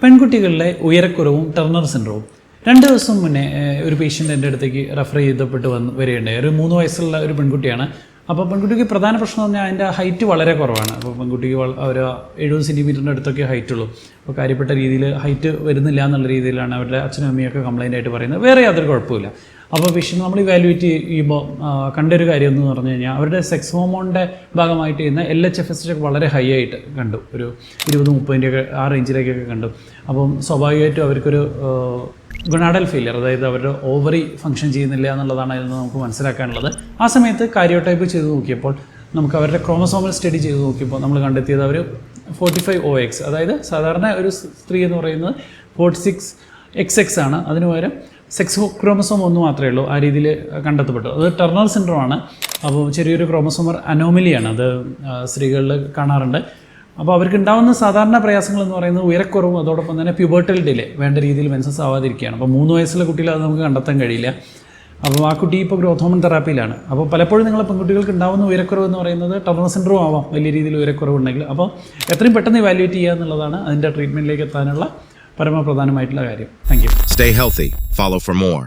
പെൺകുട്ടികളിലെ ഉയരക്കുറവും Turner syndrome 2 ദിവസം മുന്നേ ഒരു പേഷ്യൻ്റ് എൻ്റെ അടുത്തേക്ക് റെഫർ ചെയ്തപ്പെട്ട് വരികയുണ്ടായി. ഒരു 3 വയസ്സുള്ള ഒരു പെൺകുട്ടിയാണ്. അപ്പോൾ പെൺകുട്ടിക്ക് പ്രധാന പ്രശ്നം എന്ന് പറഞ്ഞാൽ അതിൻ്റെ ഹൈറ്റ് വളരെ കുറവാണ്. അപ്പോൾ പെൺകുട്ടിക്ക് ഒരു 70 സെൻറ്റിമീറ്ററിൻ്റെ അടുത്തൊക്കെ ഹൈറ്റുള്ളൂ. അപ്പോൾ കാര്യപ്പെട്ട രീതിയിൽ ഹൈറ്റ് വരുന്നില്ല എന്നുള്ള രീതിയിലാണ് അവരുടെ അച്ഛനും അമ്മയൊക്കെ കംപ്ലയിൻ്റ് ആയിട്ട് പറയുന്നത്. വേറെ യാതൊരു കുഴപ്പമില്ല. അപ്പോൾ പേഷ്യൻ്റ് നമ്മൾ ഇവാലുവേറ്റ് ചെയ്യുമ്പോൾ കണ്ടൊരു കാര്യം എന്ന് പറഞ്ഞു കഴിഞ്ഞാൽ അവരുടെ സെക്സ് ഹോർമോണിൻ്റെ ഭാഗമായിട്ട് ചെയ്യുന്ന LHFS ഒക്കെ വളരെ ഹൈ ആയിട്ട് കണ്ടു. ഒരു 20-30 ആ റേഞ്ചിലേക്കൊക്കെ കണ്ടു. അപ്പം സ്വാഭാവികമായിട്ടും അവർക്കൊരു ഗൊണാഡൽ ഫെയിലിയർ, അതായത് അവരുടെ ഓവറി ഫംഗ്ഷൻ ചെയ്യുന്നില്ല എന്നുള്ളതാണ് അതിൽ നിന്ന് നമുക്ക് മനസ്സിലാക്കാനുള്ളത്. ആ സമയത്ത് കാരിയോടൈപ്പ് ചെയ്ത് നോക്കിയപ്പോൾ നമുക്ക് അവരുടെ ക്രോമസോമൽ സ്റ്റഡി ചെയ്ത് നോക്കിയപ്പോൾ നമ്മൾ കണ്ടെത്തിയത് അവർ 45OX, അതായത് സാധാരണ ഒരു സ്ത്രീ എന്ന് പറയുന്നത് 46XX ആണ്. അതിന് പകരം സെക്സ് ക്രോമസോം ഒന്ന് മാത്രമേ ഉള്ളൂ ആ രീതിയിൽ കണ്ടെത്തപ്പെട്ടു. അത് ടർണർ സിൻഡ്രോം ആണ്. അപ്പോൾ ചെറിയൊരു ക്രോമസോമർ അനോമലിയാണ്. അത് സ്ത്രീകളിൽ കാണാറുണ്ട്. അപ്പോൾ അവർക്ക് ഉണ്ടാകുന്ന സാധാരണ പ്രയാസങ്ങൾ എന്ന് പറയുന്നത് ഉയരക്കുറവും അതോടൊപ്പം തന്നെ പ്യൂബർട്ടൽ ഡിലേ, വേണ്ട രീതിയിൽ മെൻസസ് ആവാതിരിക്കുകയാണ്. അപ്പോൾ 3 വയസ്സുള്ള കുട്ടിയിൽ അത് നമുക്ക് കണ്ടെത്താൻ കഴിയില്ല. അപ്പോൾ ആ കുട്ടി ഇപ്പോൾ ഗ്രോത്ത് ഹോർമോൺ തെറാപ്പിയിലാണ്. അപ്പോൾ പലപ്പോഴും നിങ്ങളെ പെൺകുട്ടികൾക്ക് ഉണ്ടാകുന്ന ഉയരക്കുറവ് എന്ന് പറയുന്നത് ടർണർ സിൻഡ്രോം ആവാം, വലിയ രീതിയിൽ ഉയരക്കുറവുണ്ടെങ്കിൽ. അപ്പോൾ എത്രയും പെട്ടെന്ന് ഇവാലുവേറ്റ് ചെയ്യുക എന്നുള്ളതാണ് അതിൻ്റെ ട്രീറ്റ്മെൻറ്റിലേക്ക് എത്താനുള്ള പരമപ്രധാനമായിട്ടുള്ള കാര്യം. Thank you. Stay healthy. Follow for more.